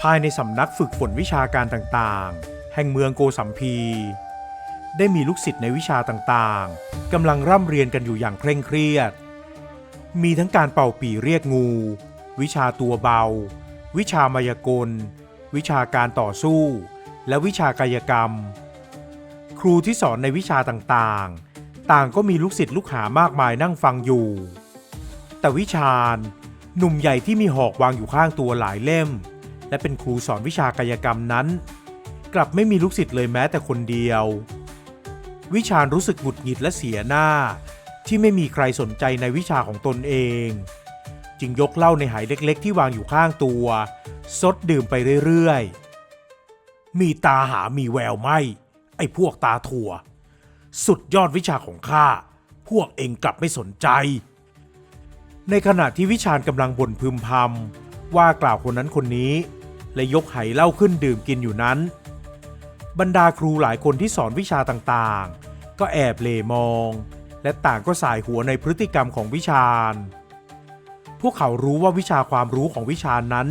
ภายในสำนักฝึกฝนวิชาการต่างๆแห่งเมืองโกสัมพีได้มีลูกศิษย์ในวิชาต่างๆกำลังร่ำเรียนกันอยู่อย่างเคร่งเครียดมีทั้งการเป่าปี่เรียกงูวิชาตัวเบาวิชามายากลวิชาการต่อสู้และวิชากายกรรมครูที่สอนในวิชาต่างๆต่างก็มีลูกศิษย์ลูกหามากมายนั่งฟังอยู่แต่วิชาญหนุ่มใหญ่ที่มีหอกวางอยู่ข้างตัวหลายเล่มและเป็นครูสอนวิชากายกรรมนั้นกลับไม่มีลูกศิษย์เลยแม้แต่คนเดียววิชาญรู้สึกหงุดหงิดและเสียหน้าที่ไม่มีใครสนใจในวิชาของตนเองจึงยกเหล้าในไหเล็กๆที่วางอยู่ข้างตัวซดดื่มไปเรื่อยๆมีตาหามีแววไหมไอ้พวกตาถั่วสุดยอดวิชาของข้าพวกเองกลับไม่สนใจในขณะที่วิชาญกำลังบ่นพึมพำว่ากล่าวคนนั้นคนนี้และยกไหเหล้าขึ้นดื่มกินอยู่นั้นบรรดาครูหลายคนที่สอนวิชาต่างๆก็แอบเหลมองและต่างก็สายหัวในพฤติกรรมของวิชาญพวกเขารู้ว่าวิชาความรู้ของวิชานั้น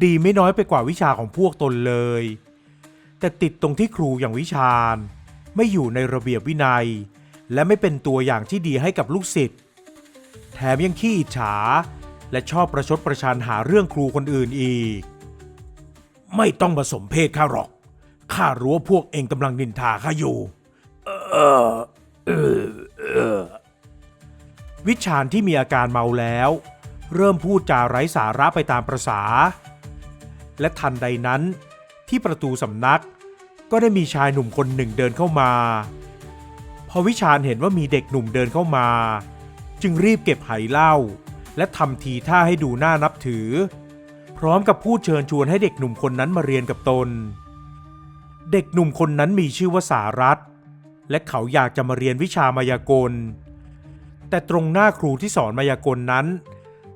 ดีไม่น้อยไปกว่าวิชาของพวกตนเลยแต่ติดตรงที่ครูอย่างวิชาญไม่อยู่ในระเบียบวินัยและไม่เป็นตัวอย่างที่ดีให้กับลูกศิษย์แถมยังขี้อิจฉาและชอบประชดประชันหาเรื่องครูคนอื่นอีกไม่ต้องมาสมเพศข้าหรอกข้ารู้ว่าพวกเองกำลังนินทาข้าอยู่วิชาญที่มีอาการเมาแล้วเริ่มพูดจาไร้สาระไปตามประสาและทันใดนั้นที่ประตูสำนักก็ได้มีชายหนุ่มคนหนึ่งเดินเข้ามาพอวิชาญเห็นว่ามีเด็กหนุ่มเดินเข้ามาจึงรีบเก็บไหเหล้าและทำทีท่าให้ดูน่านับถือพร้อมกับพูดเชิญชวนให้เด็กหนุ่มคนนั้นมาเรียนกับตนเด็กหนุ่มคนนั้นมีชื่อว่าสารัตน์และเขาอยากจะมาเรียนวิชามายากลแต่ตรงหน้าครูที่สอนมายากลนั้น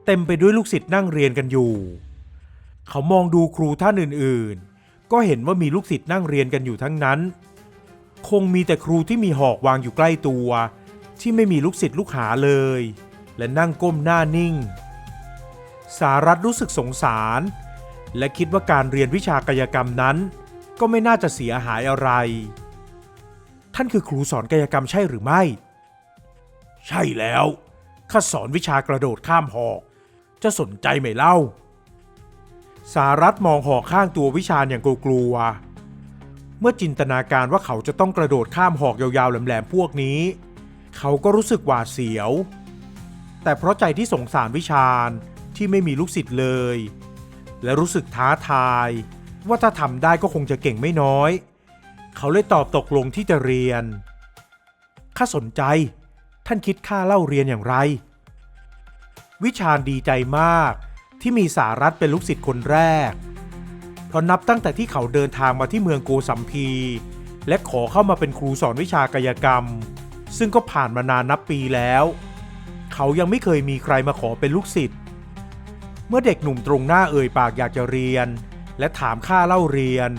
เต็มไปด้วยลูกศิษย์นั่งเรียนกันอยู่เขามองดูครูท่านอื่นๆก็เห็นว่ามีลูกศิษย์นั่งเรียนกันอยู่ทั้งนั้นคงมีแต่ครูที่มีหอกวางอยู่ใกล้ตัวที่ไม่มีลูกศิษย์ลูกหาเลยและนั่งก้มหน้านิ่งสารัตน์รู้สึกสงสารและคิดว่าการเรียนวิชากายกรรมนั้นก็ไม่น่าจะเสียหายอะไรท่านคือครูสอนกายกรรมใช่หรือไม่ใช่แล้วข้าสอนวิชากระโดดข้ามหอกจะสนใจไหมเล่าสารัตน์มองหอกข้างตัววิชาญอย่างกลัวเมื่อจินตนาการว่าเขาจะต้องกระโดดข้ามหอกยาวๆแหลมๆพวกนี้เขาก็รู้สึกหวาดเสียวแต่เพราะใจที่สงสารวิชาญที่ไม่มีลูกศิษย์เลยและรู้สึกท้าทายว่าถ้าทำได้ก็คงจะเก่งไม่น้อยเขาเลยตอบตกลงที่จะเรียนข้าสนใจท่านคิดค่าเล่าเรียนอย่างไรวิชาญดีใจมากที่มีสารัตน์เป็นลูกศิษย์คนแรกเพราะนับตั้งแต่ที่เขาเดินทางมาที่เมืองโกสัมพีและขอเข้ามาเป็นครูสอนวิชากายกรรมซึ่งก็ผ่านมานานนับปีแล้วเขายังไม่เคยมีใครมาขอเป็นลูกศิษย์เมื่อเด็กหนุ่มตรงหน้าเอ่ยปากอยากจะเรียนและถามค่าเล่าเรียน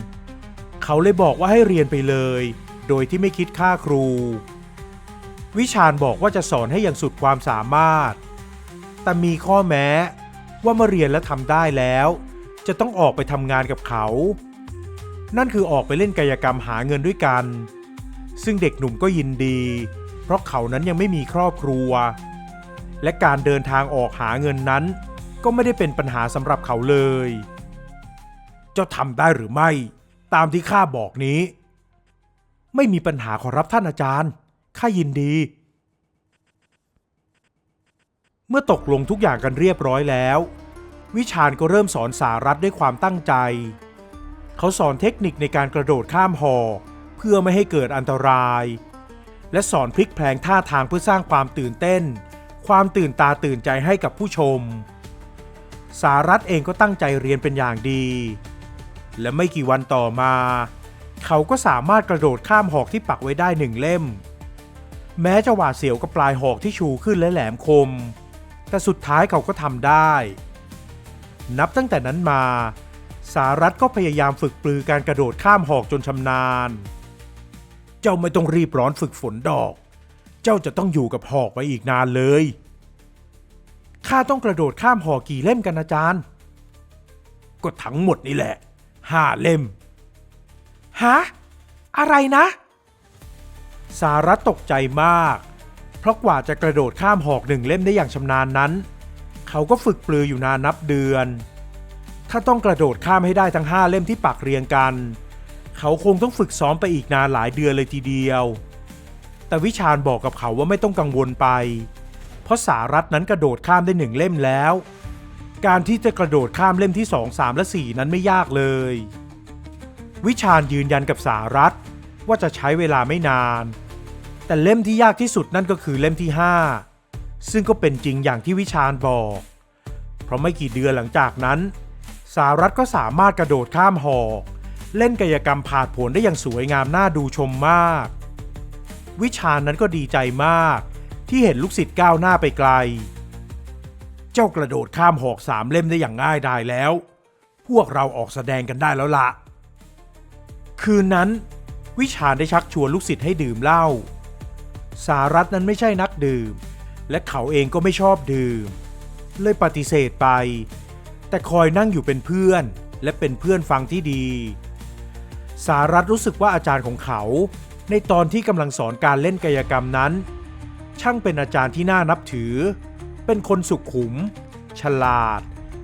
เขาเลยบอกว่าให้เรียนไปเลยโดยที่ไม่คิดค่าครูวิชาญบอกว่าจะสอนให้อย่างสุดความสามารถแต่มีข้อแม้ว่าเมื่อเรียนและทำได้แล้วจะต้องออกไปทำงานกับเขานั่นคือออกไปเล่นกายกรรมหาเงินด้วยกันซึ่งเด็กหนุ่มก็ยินดีเพราะเขานั้นยังไม่มีครอบครัวและการเดินทางออกหาเงินนั้นก็ไม่ได้เป็นปัญหาสำหรับเขาเลยเจ้าทำได้หรือไม่ตามที่ข้าบอกนี้ไม่มีปัญหาขอรับท่านอาจารย์ข้ายินดีเมื่อตกลงทุกอย่างกันเรียบร้อยแล้ววิชาญก็เริ่มสอนสารัตน์ด้วยความตั้งใจเขาสอนเทคนิคในการกระโดดข้ามหอกเพื่อไม่ให้เกิดอันตรายและสอนพลิกแพลงท่าทางเพื่อสร้างความตื่นเต้นความตื่นตาตื่นใจให้กับผู้ชมสารัตน์เองก็ตั้งใจเรียนเป็นอย่างดีและไม่กี่วันต่อมาเขาก็สามารถกระโดดข้ามหอกที่ปักไว้ได้1เล่มแม้จะหวาดเสียวกับปลายหอกที่ชูขึ้นและแหลมคมแต่สุดท้ายเขาก็ทำได้นับตั้งแต่นั้นมาสารัตน์ก็พยายามฝึกปรือการกระโดดข้ามหอกจนชำนาญเจ้าไม่ต้องรีบร้อนฝึกฝนดอกเจ้าจะต้องอยู่กับหอกไปอีกนานเลยข้าต้องกระโดดข้ามหอกกี่เล่มกันอาจารย์ ก็ทั้งหมดนี่แหละ5 เล่มฮะอะไรนะสารัตตกใจมากเพราะกว่าจะกระโดดข้ามหอก1 เล่มได้อย่างชำนาญนั้นเขาก็ฝึกปลืออยู่นานนับเดือนถ้าต้องกระโดดข้ามให้ได้ทั้ง5 เล่มที่ปักเรียงกันเขาคงต้องฝึกซ้อมไปอีกนานหลายเดือนเลยทีเดียวแต่วิชาญบอกกับเขาว่าไม่ต้องกังวลไปเพราะสารัตนั้นกระโดดข้ามได้1 เล่มแล้วการที่จะกระโดดข้ามเล่มที่2 3 และ 4นั้นไม่ยากเลยวิชาญยืนยันกับสารัตว่าจะใช้เวลาไม่นานแต่เล่มที่ยากที่สุดนั่นก็คือเล่มที่5ซึ่งก็เป็นจริงอย่างที่วิชาญบอกเพราะไม่กี่เดือนหลังจากนั้นสารัตก็สามารถกระโดดข้ามหอกเล่นกายกรรมผาดโผนได้อย่างสวยงามน่าดูชมมากวิชาญนั้นก็ดีใจมากที่เห็นลูกศิษย์ก้าวหน้าไปไกลเจ้ากระโดดข้ามหอก3 เล่มได้อย่างง่ายดายแล้วพวกเราออกแสดงกันได้แล้วล่ะคืนนั้นวิชาญได้ชักชวนลูกศิษย์ให้ดื่มเหล้าสารัตนั้นไม่ใช่นักดื่มและเขาเองก็ไม่ชอบดื่มเลยปฏิเสธไปแต่คอยนั่งอยู่เป็นเพื่อนและเป็นเพื่อนฟังที่ดีสารัตรู้สึกว่าอาจารย์ของเขาในตอนที่กำลังสอนการเล่นกายกรรมนั้นช่างเป็นอาจารย์ที่น่านับถือเป็นคนสุขุมฉลาด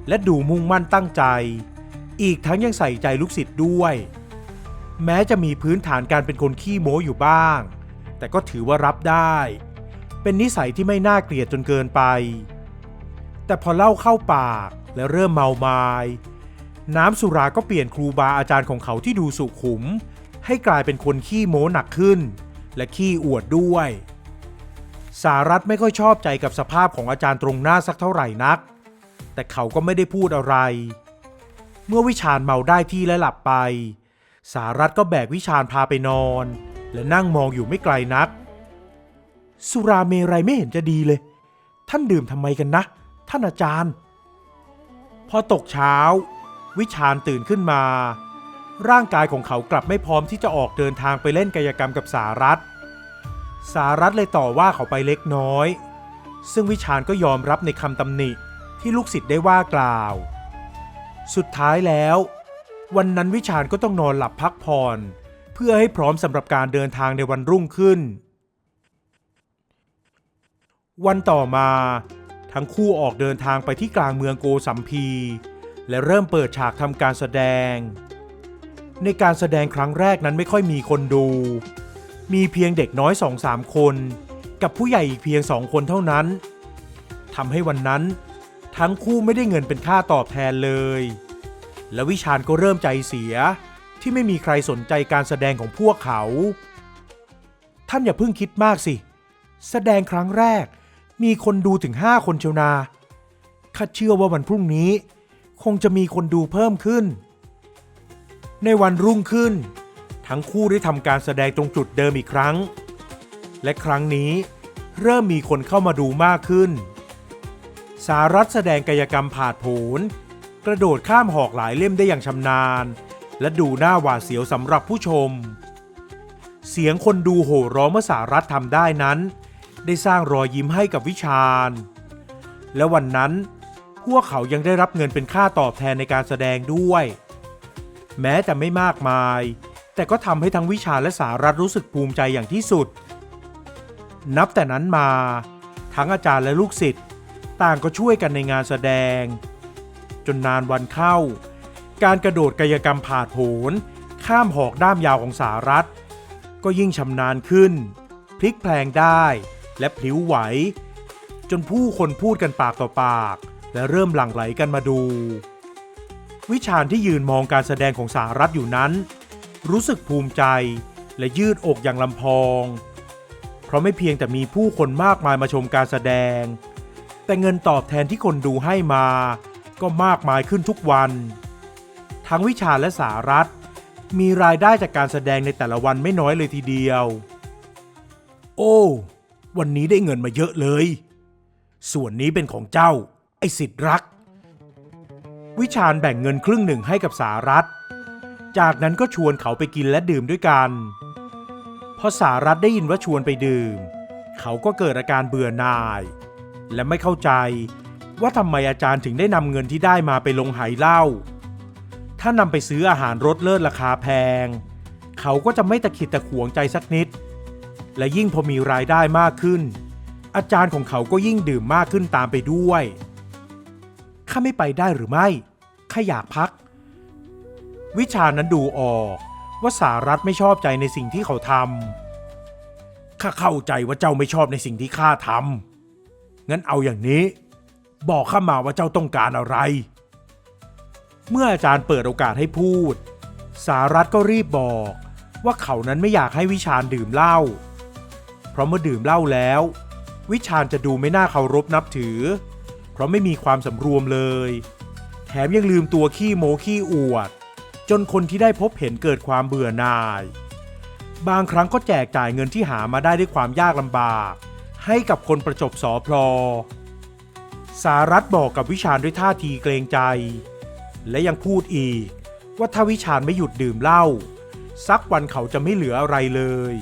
และดูมุ่งมั่นตั้งใจอีกทั้งยังใส่ใจลูกศิษย์ด้วยแม้จะมีพื้นฐานการเป็นคนขี้โม้อยู่บ้างแต่ก็ถือว่ารับได้เป็นนิสัยที่ไม่น่าเกลียดจนเกินไปแต่พอเล่าเข้าปากและเริ่มเมามายน้ำสุราก็เปลี่ยนครูบาอาจารย์ของเขาที่ดูสุขุมให้กลายเป็นคนขี้โม้หนักขึ้นและขี้อวดด้วยสารัตไม่ค่อยชอบใจกับสภาพของอาจารย์ตรงหน้าสักเท่าไหร่นักแต่เขาก็ไม่ได้พูดอะไรเมื่อวิชาญเมาได้ที่และหลับไปสารัตก็แบกวิชาญพาไปนอนและนั่งมองอยู่ไม่ไกลนักสุราเมรัยไม่เห็นจะดีเลยท่านดื่มทำไมกันนะท่านอาจารย์พอตกเช้าวิชาญตื่นขึ้นมาร่างกายของเขากลับไม่พร้อมที่จะออกเดินทางไปเล่นกายกรรมกับสารัตเลยต่อว่าเขาไปเล็กน้อยซึ่งวิชาญก็ยอมรับในคำตำหนิที่ลูกศิษย์ได้ว่ากล่าวสุดท้ายแล้ววันนั้นวิชาญก็ต้องนอนหลับพักผ่อนเพื่อให้พร้อมสำหรับการเดินทางในวันรุ่งขึ้นวันต่อมาทั้งคู่ออกเดินทางไปที่กลางเมืองโกสัมพีและเริ่มเปิดฉากทำการแสดงในการแสดงครั้งแรกนั้นไม่ค่อยมีคนดูมีเพียงเด็กน้อย 2-3 คนกับผู้ใหญ่อีกเพียง2 คนเท่านั้นทำให้วันนั้นทั้งคู่ไม่ได้เงินเป็นค่าตอบแทนเลยและวิชาญก็เริ่มใจเสียที่ไม่มีใครสนใจการแสดงของพวกเขาท่านอย่าเพิ่งคิดมากสิแสดงครั้งแรกมีคนดูถึง5 คนเชียวนาข้าเชื่อว่าวันพรุ่งนี้คงจะมีคนดูเพิ่มขึ้นในวันรุ่งขึ้นทั้งคู่ได้ทำการแสดงตรงจุดเดิมอีกครั้งและครั้งนี้เริ่มมีคนเข้ามาดูมากขึ้นสารัตแสดงกายกรรมผาดโผนกระโดดข้ามหอกหลายเล่มได้อย่างชำนาญและดูน่าหวาดเสียวสำหรับผู้ชมเสียงคนดูโห่ร้องเมื่อสารัตทำได้นั้นได้สร้างรอยยิ้มให้กับวิชาญและวันนั้นพวกเขายังได้รับเงินเป็นค่าตอบแทนในการแสดงด้วยแม้จะไม่มากมายแต่ก็ทำให้ทั้งวิชาญและสารัตรู้สึกภูมิใจอย่างที่สุดนับแต่นั้นมาทั้งอาจารย์และลูกศิษย์ต่างก็ช่วยกันในงานแสดงจนนานวันเข้าการกระโดดกายกรรมผาดโผนข้ามหอกด้ามยาวของสารัตก็ยิ่งชำนาญขึ้นพลิกแพลงได้และพลิ้วไหวจนผู้คนพูดกันปากต่อปากและเริ่มหลั่งไหลกันมาดูวิชาญที่ยืนมองการแสดงของสารัตอยู่นั้นรู้สึกภูมิใจและยืดอกอย่างลำพองเพราะไม่เพียงแต่มีผู้คนมากมายมาชมการแสดงแต่เงินตอบแทนที่คนดูให้มาก็มากมายขึ้นทุกวันทั้งวิชาญและสารัตมีรายได้จากการแสดงในแต่ละวันไม่น้อยเลยทีเดียวโอ้วันนี้ได้เงินมาเยอะเลยส่วนนี้เป็นของเจ้าไอ้ศิษย์รักวิชาญแบ่งเงิน1/2ให้กับสารัตจากนั้นก็ชวนเขาไปกินและดื่มด้วยกันพอสารัตได้ยินว่าชวนไปดื่มเขาก็เกิดอาการเบื่อหน่ายและไม่เข้าใจว่าทำไมอาจารย์ถึงได้นำเงินที่ได้มาไปลงไหเหล้า ถ้านำไปซื้ออาหารรสเลิศราคาแพงเขาก็จะไม่ตะขิดตะขวงใจสักนิดและยิ่งพอมีรายได้มากขึ้นอาจารย์ของเขาก็ยิ่งดื่มมากขึ้นตามไปด้วยข้าไม่ไปได้หรือไม่ข้าอยากพักวิชานั้นดูออกว่าสารัตไม่ชอบใจในสิ่งที่เขาทำข้าเข้าใจว่าเจ้าไม่ชอบในสิ่งที่ข้าทำงั้นเอาอย่างนี้บอกข้ามาว่าเจ้าต้องการอะไรเมื่ออาจารย์เปิดโอกาสให้พูดสารัตก็รีบบอกว่าเขานั้นไม่อยากให้วิชาญดื่มเหล้าเพราะเมื่อดื่มเหล้าแล้ววิชาญจะดูไม่น่าเคารพนับถือเพราะไม่มีความสำรวมเลยแถมยังลืมตัวขี้โม้ขี้อวดจนคนที่ได้พบเห็นเกิดความเบื่อหน่ายบางครั้งก็แจกจ่ายเงินที่หามาได้ด้วยความยากลำบากให้กับคนประจบสพลสารัตบอกกับวิชาญด้วยท่าทีเกรงใจและยังพูดอีกว่าถ้าวิชาญไม่หยุดดื่มเหล้าสักวันเขาจะไม่เหลืออะไรเลย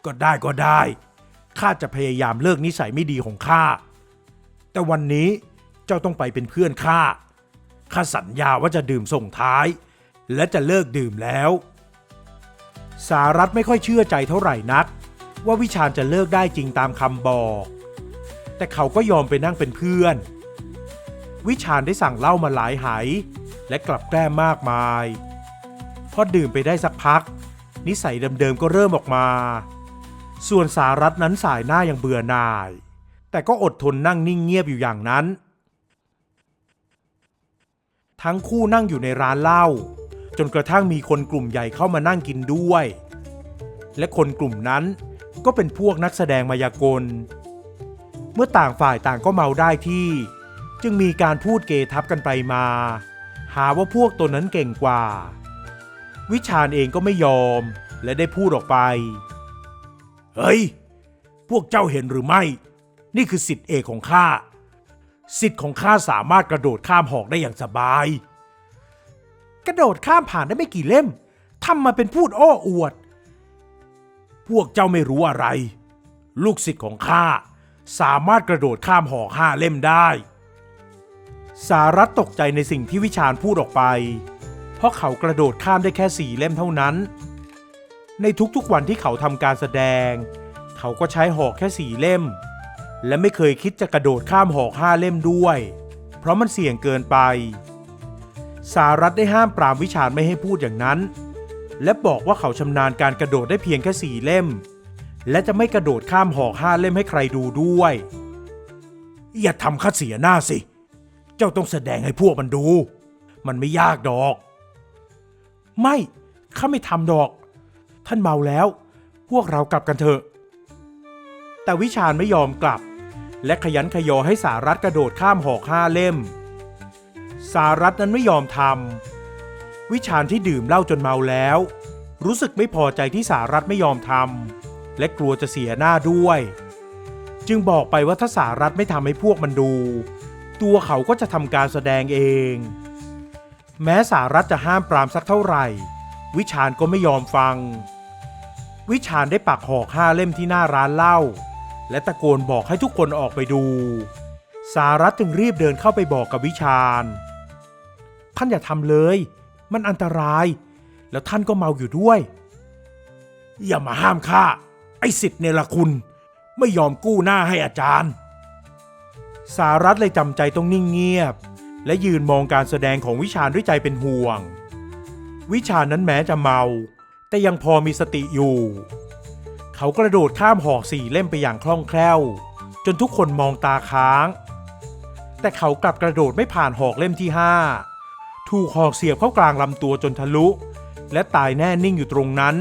ก็ได้ข้าจะพยายามเลิกนิสัยไม่ดีของข้าแต่วันนี้เจ้าต้องไปเป็นเพื่อนข้าสัญญาว่าจะดื่มส่งท้ายและจะเลิกดื่มแล้วสารัตไม่ค่อยเชื่อใจเท่าไหร่นักว่าวิชาญจะเลิกได้จริงตามคำบอกแต่เขาก็ยอมไปนั่งเป็นเพื่อนวิชาญได้สั่งเหล้ามาหลายไหและกลับแกล้มมากมายพอดื่มไปได้สักพักนิสัยเดิมๆก็เริ่มออกมาส่วนสารัตนั้นสายหน้ายังเบื่อหน่ายแต่ก็อดทนนั่งนิ่งเงียบอยู่อย่างนั้นทั้งคู่นั่งอยู่ในร้านเหล้าจนกระทั่งมีคนกลุ่มใหญ่เข้ามานั่งกินด้วยและคนกลุ่มนั้นก็เป็นพวกนักแสดงมายากลเมื่อต่างฝ่ายต่างก็เมาได้ที่จึงมีการพูดเกทับกันไปมาหาว่าพวกตนนั้นเก่งกว่าวิชาญเองก็ไม่ยอมและได้พูดออกไปเฮ้ยพวกเจ้าเห็นหรือไม่นี่คือศิษย์เอกของข้าศิษย์ของข้าสามารถกระโดดข้ามหอกได้อย่างสบายกระโดดข้ามผ่านได้ไม่กี่เล่มทำมาเป็นพูดโอ้อวดพวกเจ้าไม่รู้อะไรลูกศิษย์ของข้าสามารถกระโดดข้ามหอก5 เล่มได้สารัตตกใจในสิ่งที่วิชาญพูดออกไปเพราะเขากระโดดข้ามได้แค่4 เล่มเท่านั้นในทุกๆวันที่เขาทำการแสดงเขาก็ใช้หอกแค่4 เล่มและไม่เคยคิดจะกระโดดข้ามหอก5 เล่มด้วยเพราะมันเสี่ยงเกินไปสารัตได้ห้ามปรามวิชาญไม่ให้พูดอย่างนั้นและบอกว่าเขาชำนาญการกระโดดได้เพียงแค่4 เล่มและจะไม่กระโดดข้ามหอก5 เล่มให้ใครดูด้วยอย่าทำข้าเสียหน้าสิเจ้าต้องแสดงให้พวกมันดูมันไม่ยากดอกไม่ข้าไม่ทำดอกท่านเมาแล้วพวกเรากลับกันเถอะแต่วิชาญไม่ยอมกลับและขยันขยอให้สารัตกระโดดข้ามหอก5 เล่มสารัตนั้นไม่ยอมทำวิชาญที่ดื่มเหล้าจนเมาแล้วรู้สึกไม่พอใจที่สารัตไม่ยอมทำและกลัวจะเสียหน้าด้วยจึงบอกไปว่าถ้าสารัตไม่ทำให้พวกมันดูตัวเขาก็จะทำการแสดงเองแม้สารัตจะห้ามปรามสักเท่าไหร่วิชาญก็ไม่ยอมฟังวิชาญได้ปักหอก5 เล่มที่หน้าร้านเหล้าและตะโกนบอกให้ทุกคนออกไปดูสารัตจึงรีบเดินเข้าไปบอกกับวิชาญท่านอย่าทำเลยมันอันตรายแล้วท่านก็เมาอยู่ด้วยอย่ามาห้ามข้าไอ้ศิษย์เนรคุณไม่ยอมกู้หน้าให้อาจารย์สารัตเลยจำใจต้องนิ่งเงียบและยืนมองการแสดงของวิชาญด้วยใจเป็นห่วงวิชาญนั้นแม้จะเมาแต่ยังพอมีสติอยู่เขากระโดดข้ามหอก4 เล่มไปอย่างคล่องแคล่วจนทุกคนมองตาค้างแต่เขากลับกระโดดไม่ผ่านหอกเล่มที่5ถูกหอกเสียบเข้ากลางลำตัวจนทะลุและตายแน่นิ่งอยู่ตรงนั้น